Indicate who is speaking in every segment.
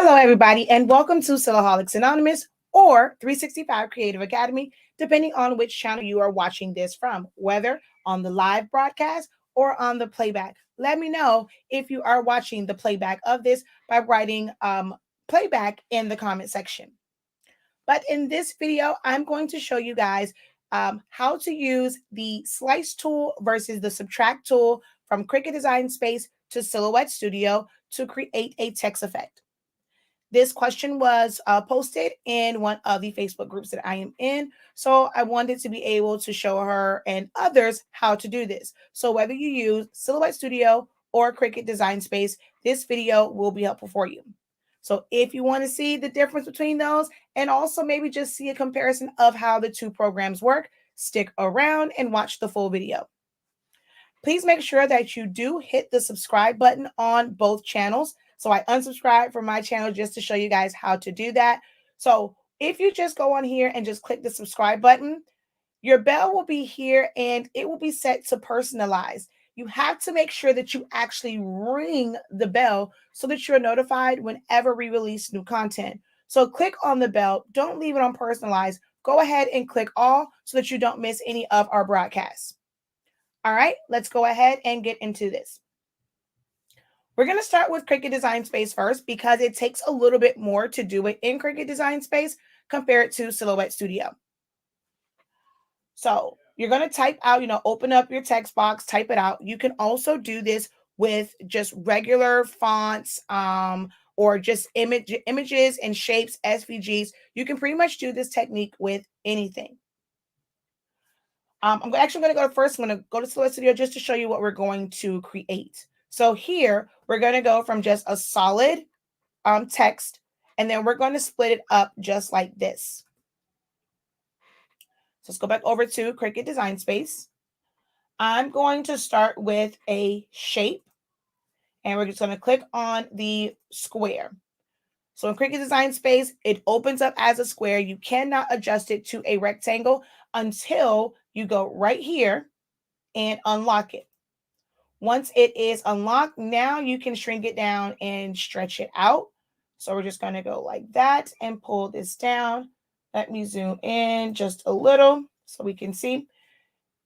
Speaker 1: Hello, everybody, and welcome to Silaholics Anonymous or 365 Creative Academy, depending on which channel you are watching this from, whether on the live broadcast or on the playback. Let me know if you are watching the playback of this by writing playback in the comment section. But in this video, I'm going to show you guys how to use the slice tool versus the subtract tool from Cricut Design Space to Silhouette Studio to create a text effect. This question was posted in one of the Facebook groups that I am in. So I wanted to be able to show her and others how to do this. So whether you use Silhouette Studio or Cricut Design Space, this video will be helpful for you. So if you want to see the difference between those and also maybe just see a comparison of how the two programs work, stick around and watch the full video. Please make sure that you do hit the subscribe button on both channels. So I unsubscribed from my channel just to show you guys how to do that. So if you just go on here and just click the subscribe button, your bell will be here and it will be set to personalize. You have to make sure that you actually ring the bell so that you're notified whenever we release new content. So click on the bell. Don't leave it on personalized. Go ahead and click all so that you don't miss any of our broadcasts. All right, let's go ahead and get into this. We're going to start with Cricut Design Space first because it takes a little bit more to do it in Cricut Design Space compared to Silhouette Studio. So you're going to type out, open up your text box, type it out. You can also do this with just regular fonts or just images and shapes, SVGs. You can pretty much do this technique with anything. I'm actually going to go first. I'm going to go to Silhouette Studio just to show you what we're going to create. So here, we're going to go from just a solid text, and then we're going to split it up just like this. So let's go back over to Cricut Design Space. I'm going to start with a shape, and we're just going to click on the square. So in Cricut Design Space, it opens up as a square. You cannot adjust it to a rectangle until you go right here and unlock it. Once it is unlocked, now you can shrink it down and stretch it out. So we're just going to go like that and pull this down. Let me zoom in just a little so we can see.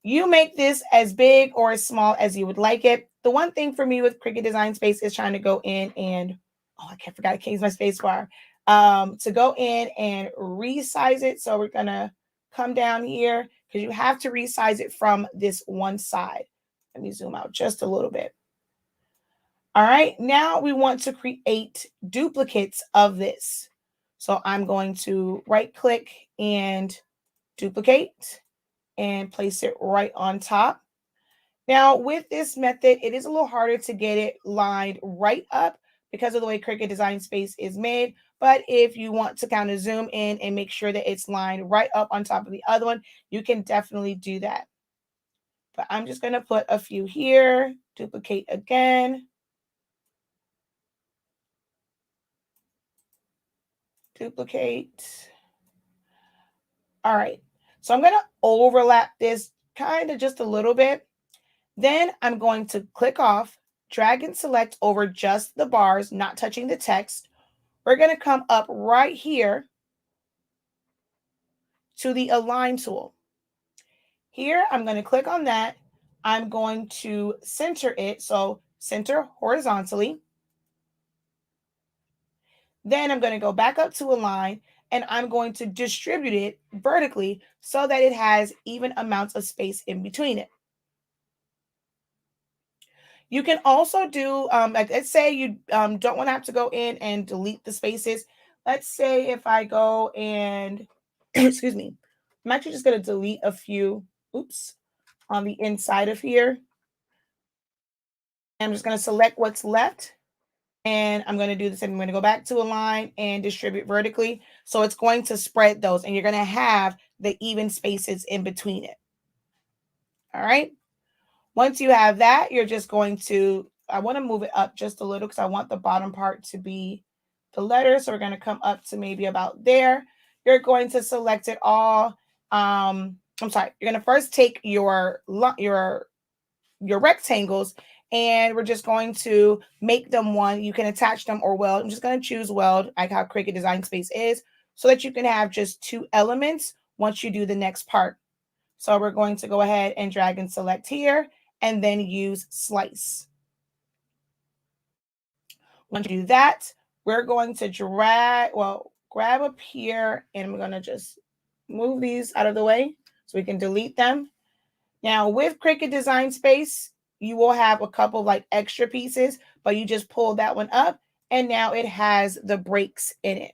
Speaker 1: You make this as big or as small as you would like it. The one thing for me with Cricut Design Space is trying to go in and, I forgot to change my space bar, to go in and resize it. So we're going to come down here because you have to resize it from this one side. Let me zoom out just a little bit. All right, now we want to create duplicates of this. So I'm going to right click and duplicate and place it right on top. Now with this method, it is a little harder to get it lined right up because of the way Cricut Design Space is made. But if you want to kind of zoom in and make sure that it's lined right up on top of the other one, you can definitely do that. But I'm just going to put a few here, duplicate again. Duplicate. All right. So I'm going to overlap this kind of just a little bit. Then I'm going to click off, drag and select over just the bars, not touching the text. We're going to come up right here to the Align tool. Here, I'm going to click on that. I'm going to center it. So center horizontally. Then I'm going to go back up to Align and I'm going to distribute it vertically so that it has even amounts of space in between it. You can also do, like let's say you don't want to have to go in and delete the spaces. Let's say if I go and, excuse me, I'm actually just going to delete a few, on the inside of here. I'm just going to select what's left. And I'm going to do the same. I'm going to go back to Align and distribute vertically. So it's going to spread those and you're going to have the even spaces in between it. All right. Once you have that, you're just going to, I want to move it up just a little because I want the bottom part to be the letter. So we're going to come up to maybe about there. You're going to select it all. I'm sorry. You're going to first take your rectangles And we're just going to make them one. You can attach them or weld. I'm just going to choose weld, like how Cricut Design Space is, so that you can have just 2 elements once you do the next part. So we're going to go ahead and drag and select here and then use slice. Once you do that, we're going to grab up here, and we're going to just move these out of the way so we can delete them. Now with Cricut Design Space, you will have a couple like extra pieces, but you just pull that one up and now it has the breaks in it.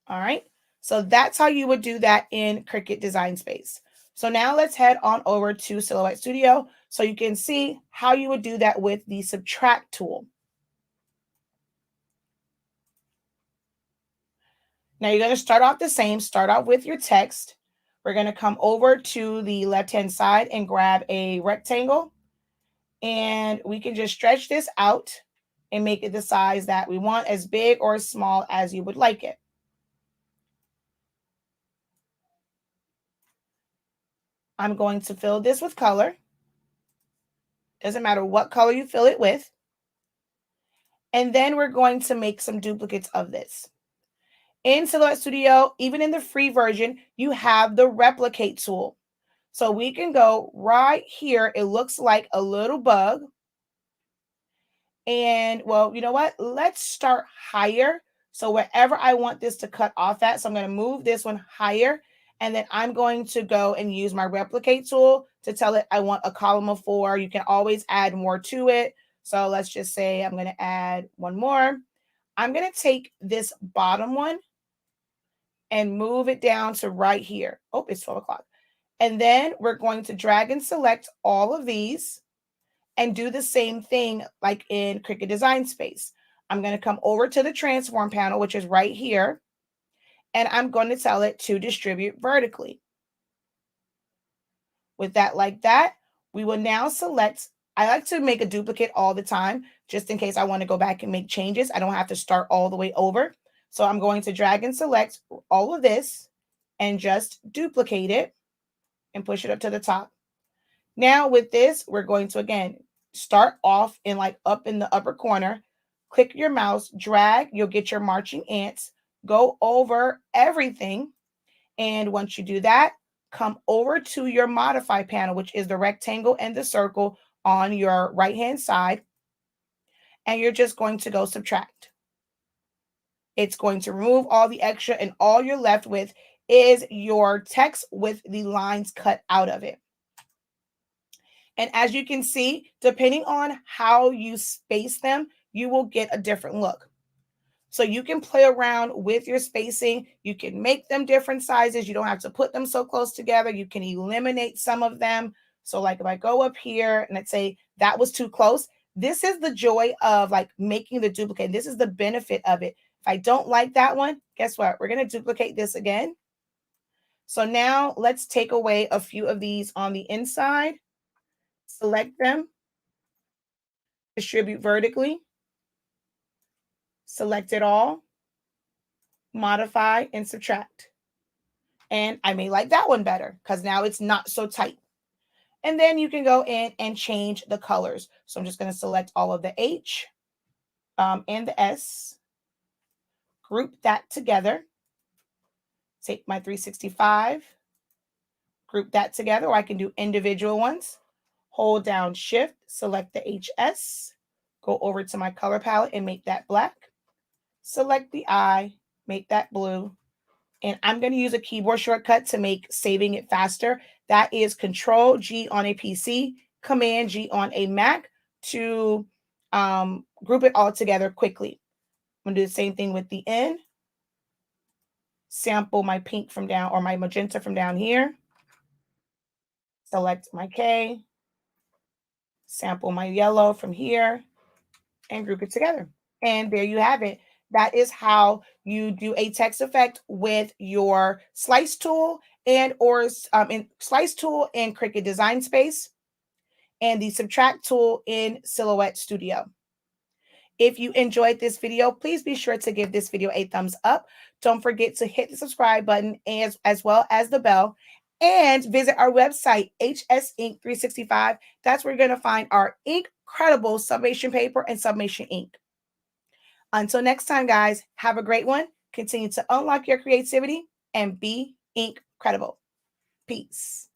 Speaker 1: All right. So that's how you would do that in Cricut Design Space. So now let's head on over to Silhouette Studio so you can see how you would do that with the subtract tool. Now you're going to start off the same, start out with your text. We're going to come over to the left-hand side and grab a rectangle, and we can just stretch this out and make it the size that we want, as big or as small as you would like it. I'm going to fill this with color. Doesn't matter what color you fill it with. And then we're going to make some duplicates of this. In Silhouette Studio, even in the free version, you have the replicate tool. So we can go right here. It looks like a little bug. And well, you know what? Let's start higher. So wherever I want this to cut off at, so I'm going to move this one higher. And then I'm going to go and use my replicate tool to tell it I want a column of 4. You can always add more to it. So let's just say I'm going to add one more. I'm going to take this bottom one and move it down to right here. Oh, it's 12 o'clock. And then we're going to drag and select all of these and do the same thing like in Cricut Design Space. I'm going to come over to the transform panel, which is right here, and I'm going to tell it to distribute vertically. With that like that, we will now select, I like to make a duplicate all the time, just in case I want to go back and make changes. I don't have to start all the way over. So I'm going to drag and select all of this and just duplicate it and push it up to the top. Now with this, we're going to, again, start off in like up in the upper corner, click your mouse, drag, you'll get your marching ants, go over everything. And once you do that, come over to your modify panel, which is the rectangle and the circle on your right-hand side. And you're just going to go subtract. It's going to remove all the extra, and all you're left with is your text with the lines cut out of it. And as you can see, depending on how you space them, you will get a different look. So you can play around with your spacing. You can make them different sizes. You don't have to put them so close together. You can eliminate some of them. So like if I go up here and let's say that was too close, this is the joy of like making the duplicate. This is the benefit of it. If I don't like that one, guess what? We're going to duplicate this again. So now let's take away a few of these on the inside. Select them. Distribute vertically. Select it all. Modify and subtract. And I may like that one better because now it's not so tight. And then you can go in and change the colors. So I'm just going to select all of the H and the S. Group that together. Take my 365. Group that together, or I can do individual ones. Hold down Shift, select the HS. Go over to my color palette and make that black. Select the I, make that blue. And I'm going to use a keyboard shortcut to make saving it faster. That is Control G on a PC, Command G on a Mac to group it all together quickly. I'm going to do the same thing with the N. Sample my pink from down, or my magenta from down here. Select my K. Sample my yellow from here and group it together. And there you have it. That is how you do a text effect with your slice tool and or in slice tool in Cricut Design Space and the subtract tool in Silhouette Studio. If you enjoyed this video, please be sure to give this video a thumbs up. Don't forget to hit the subscribe button as well as the bell. and visit our website, HS Ink 365. That's where you're going to find our INKCREDIBLE sublimation paper and sublimation ink. Until next time, guys, have a great one. Continue to unlock your creativity and be INKCREDIBLE. Peace.